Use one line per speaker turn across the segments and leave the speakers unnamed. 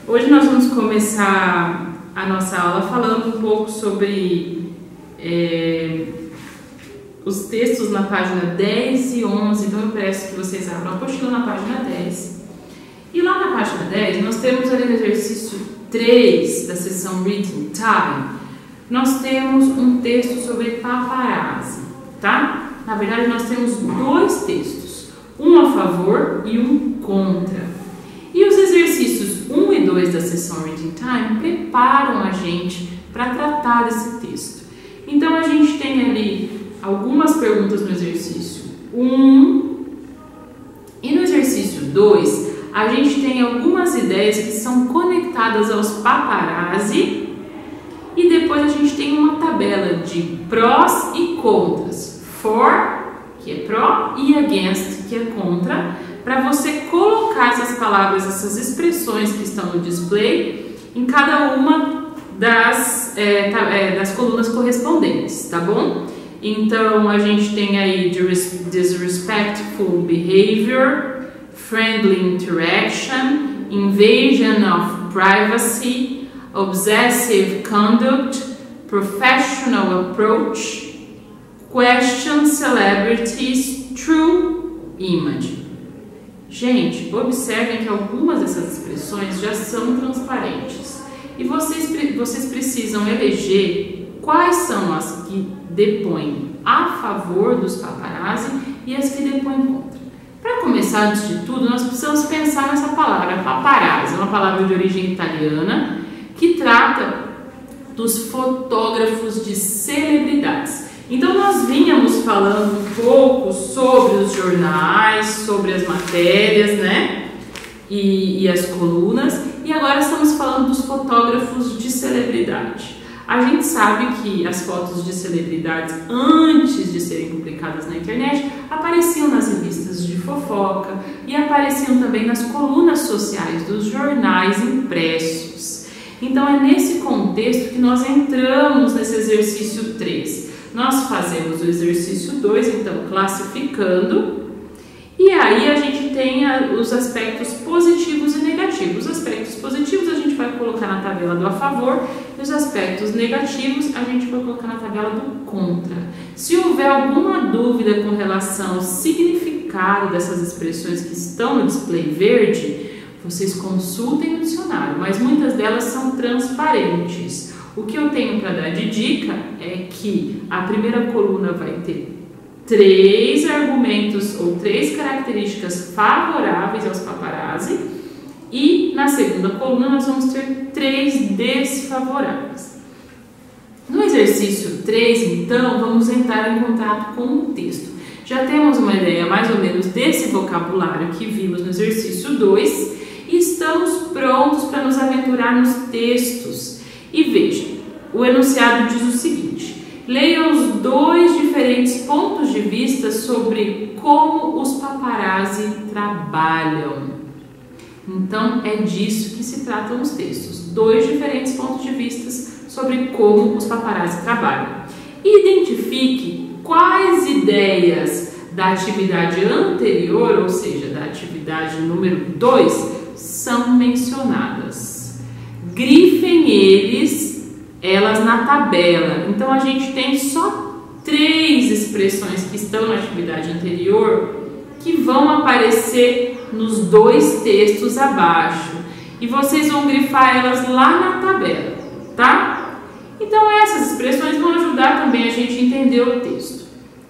Hoje nós vamos começar a nossa aula falando um pouco sobre os textos na página 10 e 11, então eu peço que vocês abram a apostila na página 10. E lá na página 10 nós temos ali no exercício 3 da seção Reading Time, nós temos um texto sobre paparazzi, tá? Na verdade nós temos dois textos, um a favor e um contra. E os exercícios 1 e 2 da seção Reading Time preparam a gente para tratar desse texto. Então a gente tem ali algumas perguntas no exercício 1 e no exercício 2 a gente tem algumas ideias que são conectadas aos paparazzi e depois a gente tem uma tabela de prós e contras. For, que é pró, e against, que é contra, para você colocar essas palavras, essas expressões que estão no display em cada uma das colunas correspondentes, tá bom? Então, a gente tem aí disrespectful behavior, friendly interaction, invasion of privacy, obsessive conduct, professional approach, question celebrities, true image. Gente, observem que algumas dessas expressões já são transparentes e vocês precisam eleger quais são as que depõem a favor dos paparazzi e as que depõem contra. Para começar, antes de tudo, nós precisamos pensar nessa palavra. Paparazzi é uma palavra de origem italiana que trata dos fotógrafos de celebridades. Então nós vínhamos falando um pouco sobre os jornais, sobre as matérias, né? E as colunas, e agora estamos falando dos fotógrafos de celebridade. A gente sabe que as fotos de celebridades, antes de serem publicadas na internet, apareciam nas revistas de fofoca e apareciam também nas colunas sociais dos jornais impressos. Então é nesse contexto que nós entramos nesse exercício 3. Nós fazemos o exercício 2, então, classificando, e aí a gente tem os aspectos positivos e negativos. Os aspectos positivos a gente vai colocar na tabela do a favor, e os aspectos negativos a gente vai colocar na tabela do contra. Se houver alguma dúvida com relação ao significado dessas expressões que estão no display verde, vocês consultem o dicionário, mas muitas delas são transparentes. O que eu tenho para dar de dica é que a primeira coluna vai ter 3 argumentos ou 3 características favoráveis aos paparazzi e na segunda coluna nós vamos ter 3 desfavoráveis. No exercício 3, então, vamos entrar em contato com o texto. Já temos uma ideia mais ou menos desse vocabulário que vimos no exercício 2 e estamos prontos para nos aventurar nos textos. E veja, o enunciado diz o seguinte: leia os 2 diferentes pontos de vista sobre como os paparazzi trabalham. Então, é disso que se tratam os textos. 2 diferentes pontos de vista sobre como os paparazzi trabalham. Identifique quais ideias da atividade anterior, ou seja, da atividade número 2, são mencionadas. Grifem elas na tabela. Então a gente tem só 3 expressões que estão na atividade anterior que vão aparecer nos 2 textos abaixo. E vocês vão grifar elas lá na tabela, tá? Então essas expressões vão ajudar também a gente a entender o texto.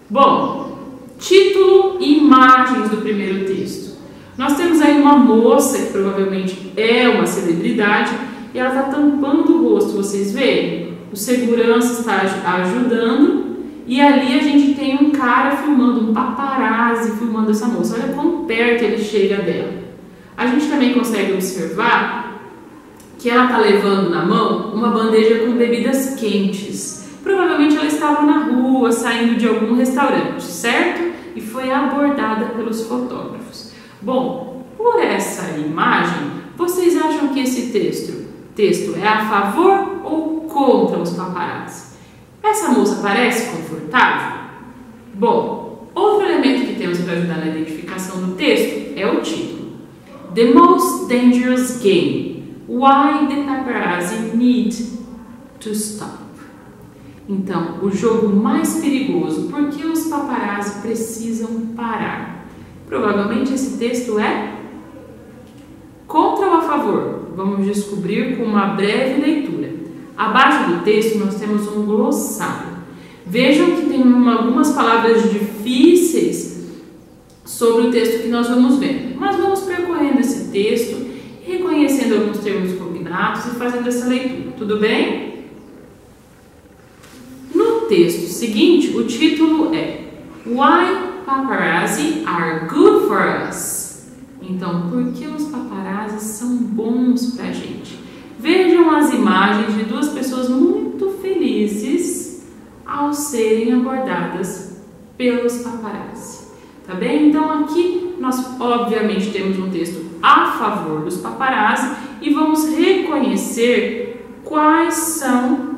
Bom, título e imagens do primeiro texto. Nós temos aí uma moça que provavelmente é uma celebridade e ela está tampando o rosto, vocês veem? O segurança está ajudando e ali a gente tem um cara filmando, um paparazzi filmando essa moça. Olha quão perto ele chega dela. A gente também consegue observar que ela está levando na mão uma bandeja com bebidas quentes. Provavelmente ela estava na rua, saindo de algum restaurante, certo? E foi abordada pelos fotógrafos. Bom, por essa imagem, vocês acham que esse texto é a favor ou contra os paparazzi? Essa moça parece confortável? Bom, outro elemento que temos para ajudar na identificação do texto é o título. The Most Dangerous Game. Why the paparazzi need to stop? Então, o jogo mais perigoso, por que os paparazzi precisam parar? Provavelmente esse texto é contra ou a favor? Vamos descobrir com uma breve leitura. Abaixo do texto nós temos um glossário. Vejam que tem algumas palavras difíceis sobre o texto que nós vamos ver. Mas vamos percorrendo esse texto, reconhecendo alguns termos cognatos e fazendo essa leitura. Tudo bem? No texto seguinte, o título é Why Paparazzi Are Good for Us? Então, por que os paparazzi são bons pra gente? Vejam as imagens de duas pessoas muito felizes ao serem abordadas pelos paparazzi. Tá bem? Então, aqui nós obviamente temos um texto a favor dos paparazzi e vamos reconhecer quais são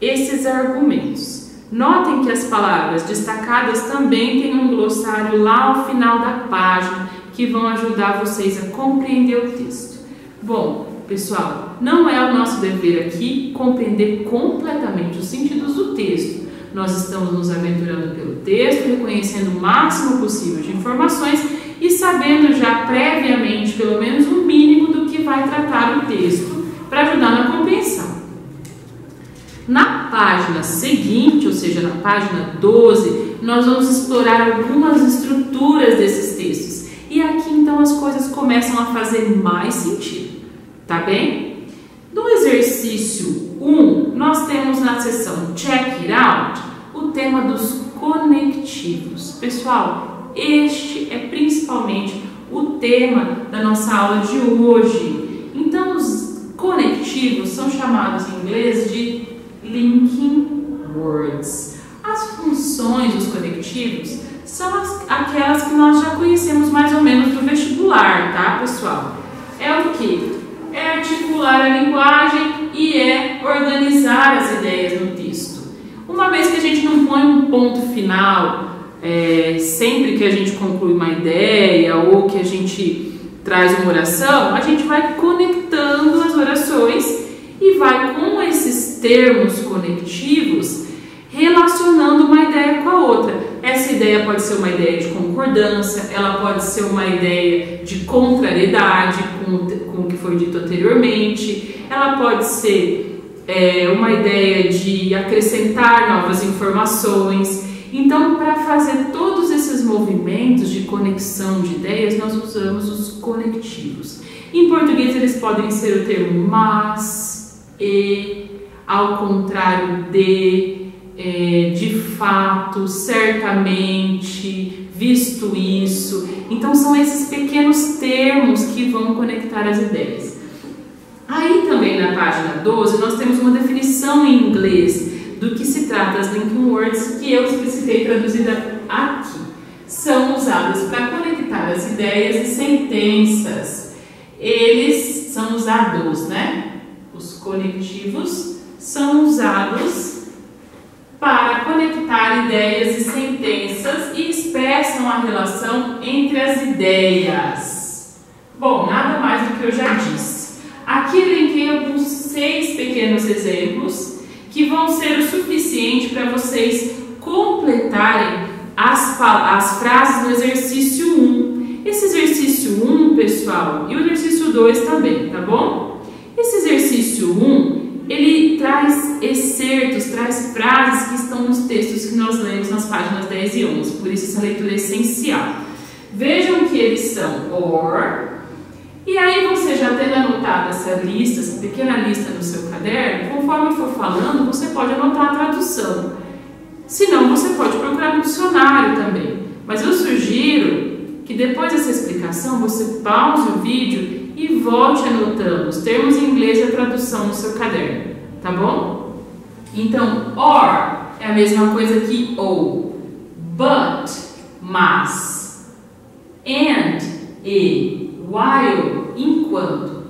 esses argumentos. Notem que as palavras destacadas também têm um glossário lá ao final da página que vão ajudar vocês a compreender o texto. Bom, pessoal, não é o nosso dever aqui compreender completamente os sentidos do texto. Nós estamos nos aventurando pelo texto, reconhecendo o máximo possível de informações e sabendo já previamente, pelo menos o mínimo do que vai tratar o texto para ajudar na compreensão. Na página seguinte, ou seja, na página 12, nós vamos explorar algumas estruturas desses textos. E aqui então as coisas começam a fazer mais sentido, tá bem? No exercício 1, nós temos na seção Check It Out o tema dos conectivos. Pessoal, este é principalmente o tema da nossa aula de hoje. Então, os conectivos são chamados em inglês de linking words. As funções dos conectivos são aquelas que nós já conhecemos mais ou menos do vestibular, tá, pessoal? É o que? É articular a linguagem e é organizar as ideias no texto. Uma vez que a gente não põe um ponto final, sempre que a gente conclui uma ideia ou que a gente traz uma oração, a gente vai conectando as orações e vai com esses termos conectivos relacionando uma ideia com a outra. Essa ideia pode ser uma ideia de concordância, ela pode ser uma ideia de contrariedade com o que foi dito anteriormente, ela pode ser uma ideia de acrescentar novas informações. Então, para fazer todos esses movimentos de conexão de ideias, nós usamos os conectivos. Em português, eles podem ser o termo mas, e, ao contrário de fato, certamente, visto isso. Então, são esses pequenos termos que vão conectar as ideias. Aí, também na página 12, nós temos uma definição em inglês do que se trata as linking words, que eu especifiquei traduzida aqui. São usadas para conectar as ideias e sentenças. Eles são usados, né? Os conectivos são usados para conectar ideias e sentenças e expressam a relação entre as ideias. Bom, nada mais do que eu já disse. Aqui eu linkei alguns 6 pequenos exemplos que vão ser o suficiente para vocês completarem as frases no exercício 1. Esse exercício 1, pessoal, e o exercício 2 também, tá bom? Esse exercício 1, ele traz excertos, traz frases que estão nos textos que nós lemos nas páginas 10 e 11, por isso essa leitura é essencial. Vejam que eles são or, e aí você já tendo anotado essa lista, essa pequena lista no seu caderno, conforme for falando, você pode anotar a tradução. Se não, você pode procurar no dicionário também. Mas eu sugiro que depois dessa explicação, você pause o vídeo e volte anotando os termos em inglês e a tradução no seu caderno, tá bom? Então, or é a mesma coisa que ou, but, mas, and, e, while, enquanto,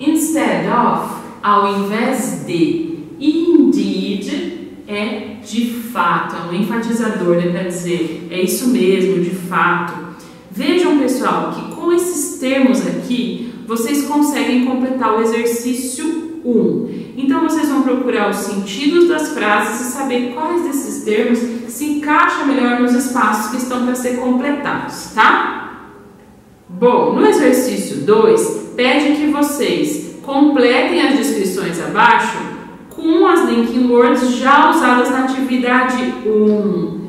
instead of, ao invés de, indeed, é de fato, é um enfatizador, né, para dizer, é isso mesmo, de fato. Vejam, pessoal, que com esses termos aqui, vocês conseguem completar o exercício 1. Então, vocês vão procurar os sentidos das frases e saber quais desses termos se encaixam melhor nos espaços que estão para ser completados, tá? Bom, no exercício 2, pede que vocês completem as descrições abaixo com as linking words já usadas na atividade 1.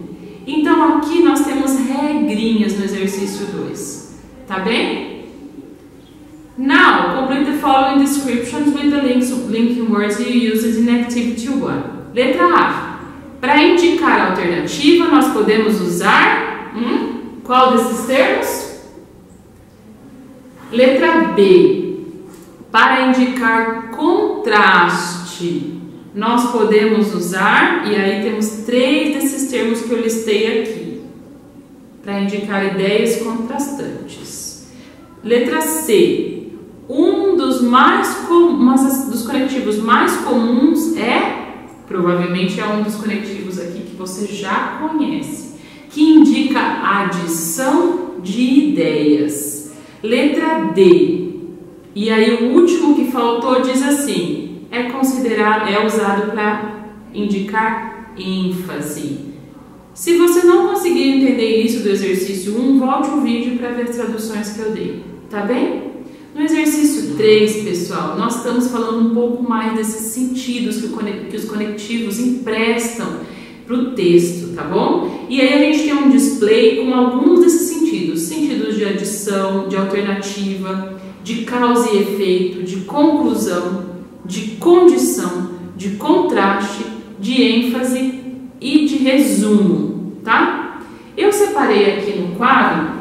Então, aqui nós temos regrinhas no exercício 2, tá bem? Now, complete the following descriptions with the linking words you used in Activity 1. Letra A. Para indicar a alternativa, nós podemos usar qual desses termos? Letra B. Para indicar contraste, nós podemos usar, e aí temos 3 desses termos que eu listei aqui, para indicar ideias contrastantes. Letra C. Um dos conectivos mais comuns provavelmente é um dos conectivos aqui que você já conhece, que indica a adição de ideias. Letra D. E aí o último que faltou diz assim, é usado para indicar ênfase. Se você não conseguir entender isso do exercício 1, volte o vídeo para ver as traduções que eu dei, tá bem? No exercício 3, pessoal, nós estamos falando um pouco mais desses sentidos que os conectivos emprestam para o texto, tá bom? E aí a gente tem um display com alguns desses sentidos, sentidos de adição, de alternativa, de causa e efeito, de conclusão, de condição, de contraste, de ênfase e de resumo, tá? Eu separei aqui no quadro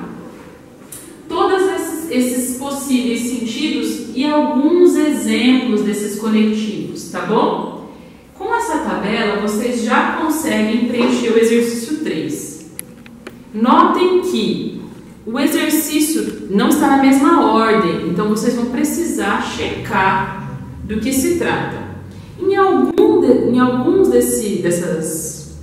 todos esses possíveis sentidos e alguns exemplos desses conectivos, tá bom? Com essa tabela, vocês já conseguem preencher o exercício 3. Notem que o exercício não está na mesma ordem, então vocês vão precisar checar do que se trata. Em alguns dessas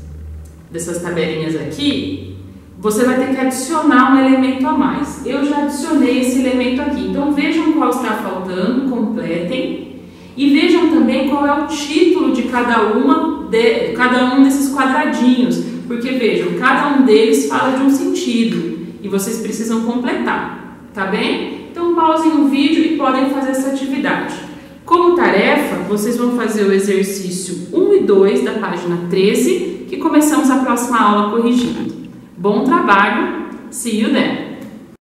tabelinhas aqui, você vai ter que adicionar um elemento a mais. Eu já adicionei esse elemento aqui. Então, vejam qual está faltando, completem. E vejam também qual é o título de cada um desses quadradinhos. Porque, vejam, cada um deles fala de um sentido. E vocês precisam completar, tá bem? Então, pausem o vídeo e podem fazer essa atividade. Como tarefa, vocês vão fazer o exercício 1 e 2 da página 13, que começamos a próxima aula corrigindo. Bom trabalho, see you then!